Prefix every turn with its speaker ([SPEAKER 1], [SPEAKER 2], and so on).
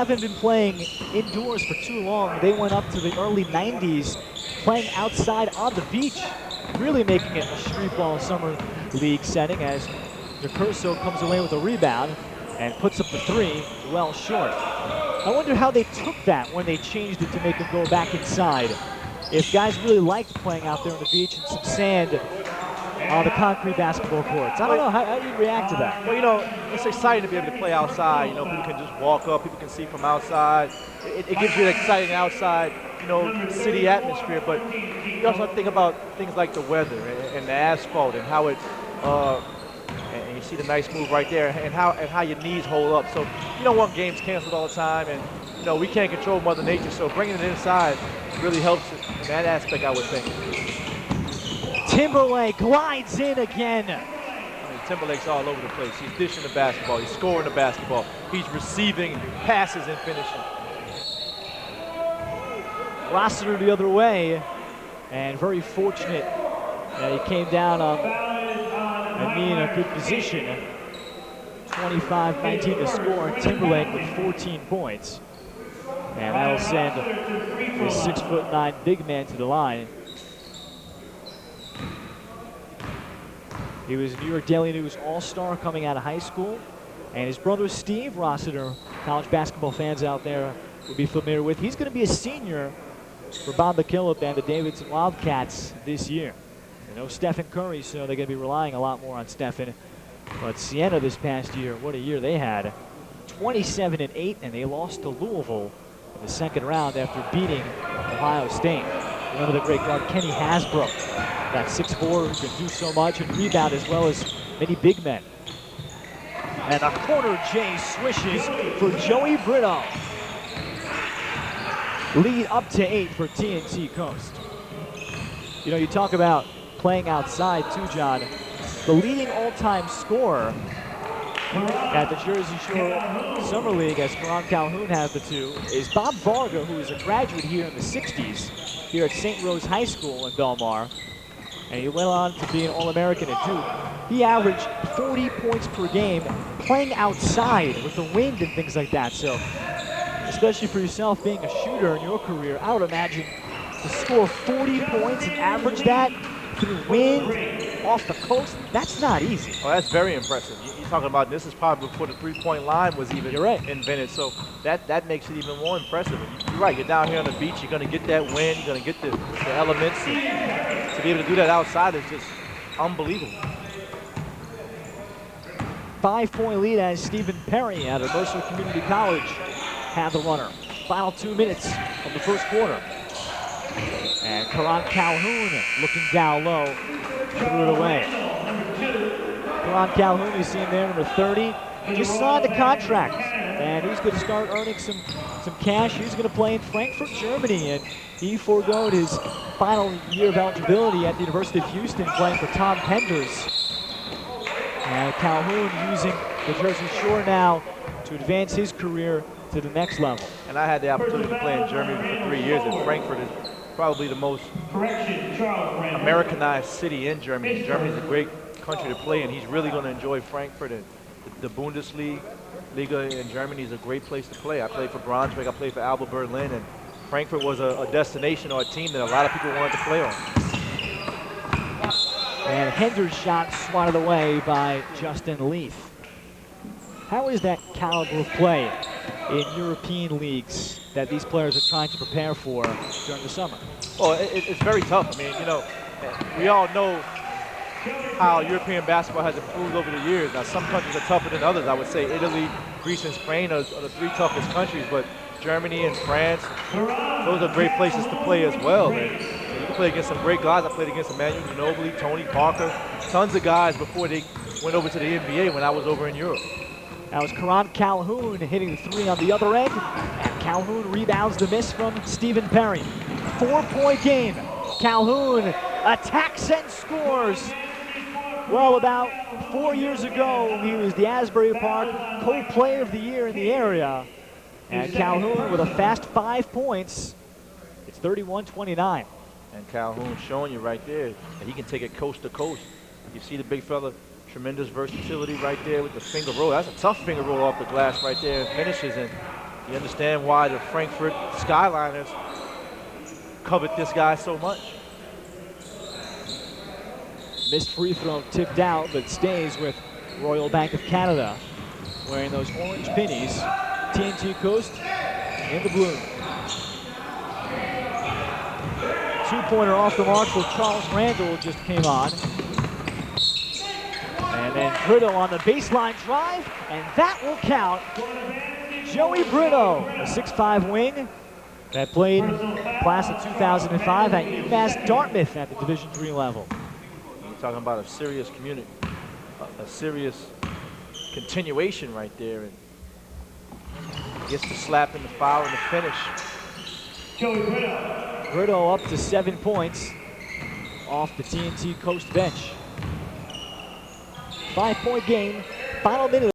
[SPEAKER 1] Haven't been playing indoors for too long. They went up to the early 90s playing outside on the beach, really making it a street ball summer league setting as DeCurso comes away with a rebound and puts up the three well short. I wonder how they took that when they changed it to make them go back inside. If guys really liked playing out there on the beach and some sand on the concrete basketball courts. I don't know how you react to that.
[SPEAKER 2] Well, you know, it's exciting to be able to play outside. You know, people can just walk up, people can see from outside. It gives you an exciting outside, you know, city atmosphere. But you also have to think about things like the weather and the asphalt and how it, and you see the nice move right there, and how your knees hold up. So you don't want games canceled all the time, and you know we can't control Mother Nature. So bringing it inside really helps in that aspect, I would think.
[SPEAKER 1] Timberlake glides in again.
[SPEAKER 2] I mean, Timberlake's all over the place. He's dishing the basketball. He's scoring the basketball. He's receiving passes and finishing.
[SPEAKER 1] Rossiter the other way, and very fortunate that he came down on a knee in a good position. 25-19 to score. Timberlake with 14 points. And that'll send the 6'9" big man to the line. He was a New York Daily News All-Star coming out of high school. And his brother Steve Rossiter, college basketball fans out there will be familiar with. He's going to be a senior for Bob McKillop and the Davidson Wildcats this year. You know, Stephen Curry, so they're going to be relying a lot more on Stephen. But Siena this past year, what a year they had. 27-8, and they lost to Louisville in the second round after beating Ohio State. Remember the great guard Kenny Hasbro. That 6'4", who can do so much and rebound as well as many big men. And a corner J swishes for Joey Brito. Lead up to 8 for TNT Coast. You know, you talk about playing outside too, John. The leading all-time scorer at the Jersey Shore Summer League, as Karan Calhoun has the two, is Bob Varga, who is a graduate here in the 60s, here at St. Rose High School in Belmar. And he went on to be an All-American at Duke. He averaged 40 points per game playing outside with the wind and things like that. So, especially for yourself being a shooter in your career, I would imagine to score 40 points and average that through wind, off the coast, that's not easy.
[SPEAKER 2] Oh, that's very impressive. You're talking about this is probably before the three-point line was even invented. So that makes it even more impressive. And you're right, you're down here on the beach, you're going to get that wind, you're going to get the elements. And to be able to do that outside is just unbelievable.
[SPEAKER 1] 5-point lead as Stephen Perry out of Mercer Community College had the runner. Final 2 minutes of the first quarter. And Karan Calhoun looking down low, threw it away. Karan Calhoun, you see him there, number 30, just signed a contract. And he's going to start earning some cash. He's going to play in Frankfurt, Germany. And he forgoed his final year of eligibility at the University of Houston, playing for Tom Penders. And Calhoun using the Jersey Shore now to advance his career to the next level.
[SPEAKER 2] And I had the opportunity to play in Germany for 3 years, and Frankfurt is probably the most Americanized city in Germany. Germany is a great country to play in. He's really going to enjoy Frankfurt, and the Bundesliga in Germany is a great place to play. I played for Braunschweig, I played for Alba Berlin, and Frankfurt was a destination or a team that a lot of people wanted to play on.
[SPEAKER 1] And Hender's shot swatted away by Justin Leith. How is that caliber of play in European leagues that these players are trying to prepare for during the summer?
[SPEAKER 2] Oh, it's very tough. I mean, you know, we all know how European basketball has improved over the years. Now, some countries are tougher than others. I would say Italy, Greece, and Spain are the 3 toughest countries, but Germany and France, those are great places to play as well. And you can play against some great guys. I played against Emmanuel Ginobili, Tony Parker, tons of guys before they went over to the NBA when I was over in Europe.
[SPEAKER 1] That was Karan Calhoun hitting the 3 on the other end, and Calhoun rebounds the miss from Stephen Perry. 4-point game. Calhoun attacks and scores. Well, about 4 years ago, he was the Asbury Park Co-Player of the Year in the area. And Calhoun with a fast 5 points. It's 31-29.
[SPEAKER 2] And Calhoun showing you right there that he can take it coast to coast. You see the big fella Tremendous versatility right there with the finger roll. That's a tough finger roll off the glass right there. And finishes, and You understand why the Frankfurt Skyliners covet this guy so much.
[SPEAKER 1] Missed free throw tipped out, but stays with Royal Bank of Canada, wearing those orange pennies. TNT Coast in the blue. Two-pointer off the mark for Charles Randall just came on. And then Brito on the baseline drive, and that will count. Joey Brito, a 6'5" wing that played class of 2005 at UMass Dartmouth at the Division III level.
[SPEAKER 2] You're talking about a serious a serious continuation right there. And gets the slap and the foul and the finish.
[SPEAKER 3] Joey Brito.
[SPEAKER 1] Brito up to 7 points off the TNT Coast bench. 5-point game, final minute.